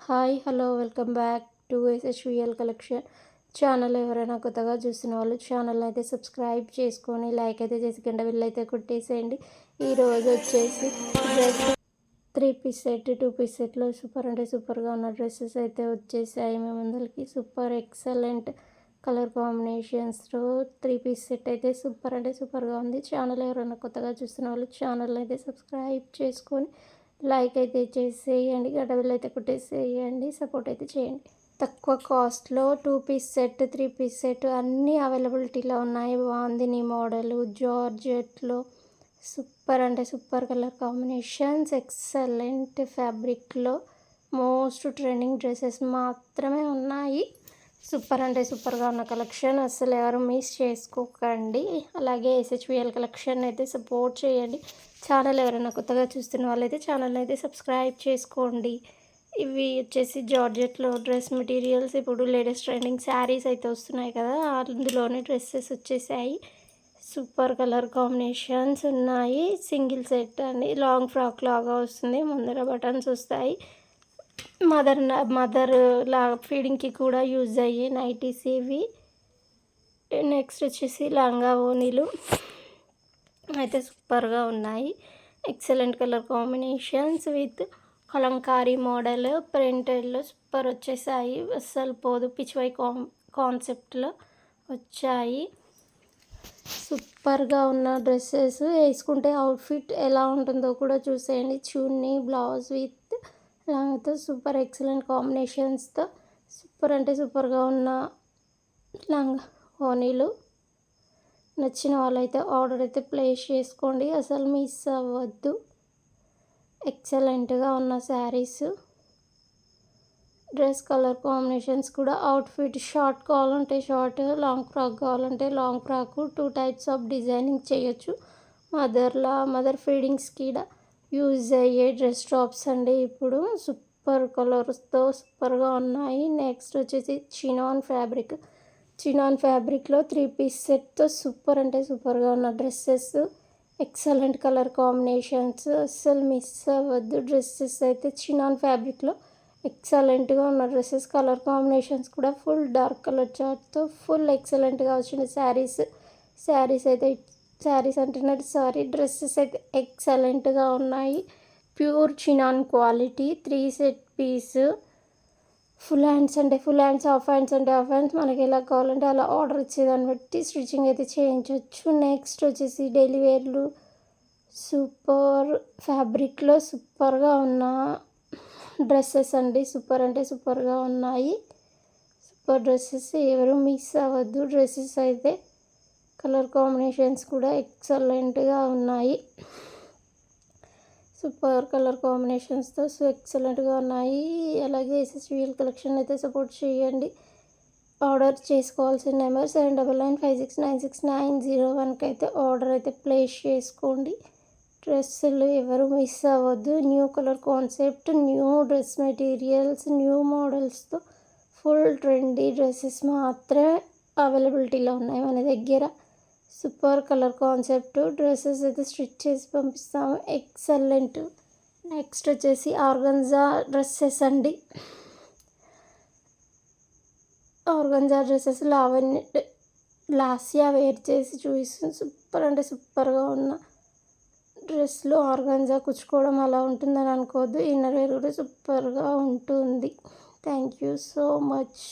Hi hello welcome back to SSVL collection channel. ఎవరైనా కొత్తగా చూసిన వాళ్ళు ఛానల్ అయితే సబ్స్క్రైబ్ చేసుకొని లైక్ అయితే చేసి గంట బిల్ అయితే కొట్టేసేయండి. ఈరోజు వచ్చేసి డ్రెస్ 3 పీస్ సెట్ 2 పీస్ సెట్లో సూపర్ అంటే సూపర్గా ఉన్న డ్రెస్సెస్ అయితే వచ్చేసాయి మీ ముందరికి. సూపర్ ఎక్సలెంట్ కలర్ కాంబినేషన్స్తో 3 పీస్ సెట్ అయితే సూపర్ అంటే సూపర్గా ఉంది. ఛానల్ ఎవరైనా కొత్తగా చూస్తున్న వాళ్ళు ఛానల్ అయితే సబ్స్క్రైబ్ చేసుకొని లైక్ అయితే చేసేయండి, గడవలు అయితే కొట్టేసేయండి, సపోర్ట్ అయితే చేయండి. తక్కువ కాస్ట్లో 2 పీస్ సెట్ 3 పీస్ సెట్ అన్నీ అవైలబిలిటీలో ఉన్నాయి. బాగుంది నీ మోడలు జార్జెట్లో సూపర్ అంటే సూపర్ కలర్ కాంబినేషన్స్, ఎక్సలెంట్ ఫ్యాబ్రిక్లో మోస్ట్ ట్రెండింగ్ డ్రెస్సెస్ మాత్రమే ఉన్నాయి. సూపర్ అంటే సూపర్గా ఉన్న కలెక్షన్ అసలు ఎవరు మిస్ చేసుకోకండి. అలాగే ఎస్హెచ్విఎల్ కలెక్షన్ అయితే సపోర్ట్ చేయండి. ఛానల్ ఎవరైనా కొత్తగా చూస్తున్న వాళ్ళైతే ఛానల్ అయితే సబ్స్క్రైబ్ చేసుకోండి. ఇవి వచ్చేసి జార్జెట్లో డ్రెస్ మెటీరియల్స్. ఇప్పుడు లేటెస్ట్ ట్రెండింగ్ శారీస్ అయితే వస్తున్నాయి కదా, అందులోనే డ్రెస్సెస్ వచ్చేసాయి. సూపర్ కలర్ కాంబినేషన్స్ ఉన్నాయి. సింగిల్ సెట్ అండి, లాంగ్ ఫ్రాక్ లాగా వస్తుంది, ముందర బటన్స్ వస్తాయి. మదర్ లా ఫీడింగ్కి కూడా యూజ్ అయ్యే నైటీస్ ఇవి. నెక్స్ట్ వచ్చేసి లంగా ఓనీలు అయితే సూపర్గా ఉన్నాయి. Excellent colour combinations with Kalamkari model ప్రింటెడ్లో సూపర్ వచ్చేసాయి. అస్సలు పోదు, పిచ్వై కాన్సెప్ట్లో వచ్చాయి. సూపర్గా ఉన్న డ్రెస్సెస్ వేసుకుంటే అవుట్ఫిట్ ఎలా ఉంటుందో కూడా చూసేయండి. చున్నీ బ్లౌజ్ విత్ లాంగ్తో సూపర్ ఎక్సలెంట్ కాంబినేషన్స్తో సూపర్ అంటే సూపర్గా ఉన్న లంగా ఓనీలు. నచ్చిన వాళ్ళైతే ఆర్డర్ అయితే ప్లేస్ చేసుకోండి, అసలు మిస్ అవ్వద్దు. ఎక్సలెంట్గా ఉన్న శారీస్, డ్రెస్ కలర్ కాంబినేషన్స్ కూడా అవుట్ఫిట్ షార్ట్ కావాలంటే షార్ట్, లాంగ్ ఫ్రాక్ కావాలంటే long frock 2 types of designing చేయొచ్చు. మదర్ ఫీడింగ్స్కి యూజ్ అయ్యే డ్రెస్ టాప్స్ అండి. ఇప్పుడు సూపర్ కలర్స్తో సూపర్గా ఉన్నాయి. నెక్స్ట్ వచ్చేసి చినాన్ ఫ్యాబ్రిక్లో 3 పీస్ సెట్తో సూపర్ అంటే సూపర్గా ఉన్న డ్రెస్సెస్, ఎక్సలెంట్ కలర్ కాంబినేషన్స్, అస్సలు మిస్ అవ్వద్దు. డ్రెస్సెస్ అయితే చినాన్ ఫ్యాబ్రిక్లో ఎక్సలెంట్గా ఉన్న డ్రెస్సెస్, కలర్ కాంబినేషన్స్ కూడా ఫుల్ డార్క్ కలర్ చార్ట్తో ఫుల్ ఎక్సలెంట్గా వచ్చిన డ్రెస్సెస్ అయితే ఎక్సలెంట్గా ఉన్నాయి. Pure chinon quality 3 piece. Full hands అంటే ఫుల్ హ్యాండ్స్, హాఫ్ హ్యాండ్స్ అంటే హాఫ్ హ్యాండ్స్, మనకి ఎలా కావాలంటే అలా ఆర్డర్ ఇచ్చేదాన్ని బట్టి స్టిచ్చింగ్ అయితే చేయించవచ్చు. నెక్స్ట్ వచ్చేసి డైలీ వేర్లు సూపర్ ఫ్యాబ్రిక్లో సూపర్గా ఉన్న డ్రెస్సెస్ అండి. సూపర్ అంటే సూపర్గా ఉన్నాయి. సూపర్ డ్రెస్సెస్ ఎవరు మిస్ అవ్వద్దు. డ్రెస్సెస్ అయితే కలర్ కాంబినేషన్స్ కూడా ఎక్సలెంట్గా ఉన్నాయి. సూపర్ కలర్ కాంబినేషన్స్తో ఎక్సలెంట్గా ఉన్నాయి. అలాగే ఎస్ఎస్విఎల్ కలెక్షన్ అయితే సపోర్ట్ చేయండి. ఆర్డర్ చేసుకోవాల్సిన నెంబర్ 7995696901కి అయితే ఆర్డర్ అయితే ప్లేస్ చేసుకోండి. డ్రెస్సులు ఎవరు మిస్ అవ్వద్దు. New colour concept, new dress materials, new మోడల్స్తో ఫుల్ ట్రెండీ డ్రెస్సెస్ మాత్రమే అవైలబిలిటీలో ఉన్నాయి మన దగ్గర. సూపర్ కలర్ కాన్సెప్ట్ డ్రెస్సెస్ అయితే స్టిచ్ చేసి పంపిస్తాము, ఎక్సలెంట్. నెక్స్ట్ వచ్చేసి ఆర్గంజా డ్రెస్సెస్ అండి. ఆర్గంజా డ్రెస్సెస్ లాస్యా వేర్ చేసి చూపిస్తుంది. సూపర్ అంటే సూపర్గా ఉన్న డ్రెస్లో ఆర్గంజా కుచ్చుకోవడం అలా ఉంటుందని అనుకోవద్దు, ఇన్నర్ వేర్ కూడా సూపర్గా ఉంటుంది. Thank you so much.